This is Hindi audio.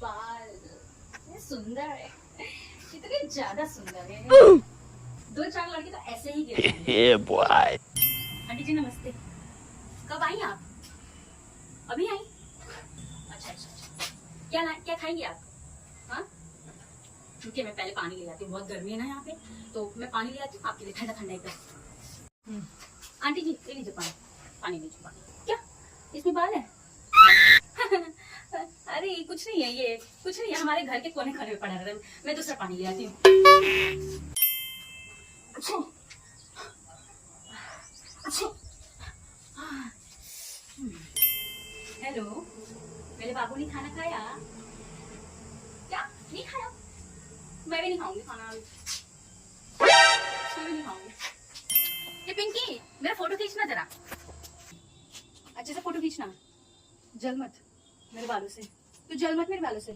बाल, ये सुंदर है, कितने ज्यादा सुंदर है। दो चार लड़के तो ऐसे ही गिरते हैं। बॉय। आंटी जी नमस्ते, कब आई आप? अभी आई? अच्छा अच्छा अच्छा, क्या खाएंगे आप? हाँ, क्योंकि मैं पहले पानी ले आती हूँ, बहुत गर्मी है ना यहाँ पे, तो मैं पानी ले आती हूँ आपके लिए, ठंडा ठंडा एकदम। आंटी जी ले लीजिए पानी, पानी लीजिए पानी। क्या इसमें बाल है? अरे कुछ नहीं है, ये कुछ नहीं है, हमारे घर के कोने कोने में पड़ा रहता है, मैं दूसरा पानी ले आती हूँ। अच्छा अच्छा, हेलो, मेरे बाबू ने खाना खाया? क्या नहीं खाया? मैं भी नहीं खाऊंगी खाना अभी, मैं भी नहीं खाऊंगी। ये पिंकी, मेरा फोटो खींचना जरा, अच्छे से फोटो खींचना, जल मत मेरे बालों से, तू जल मत मेरे बालों से।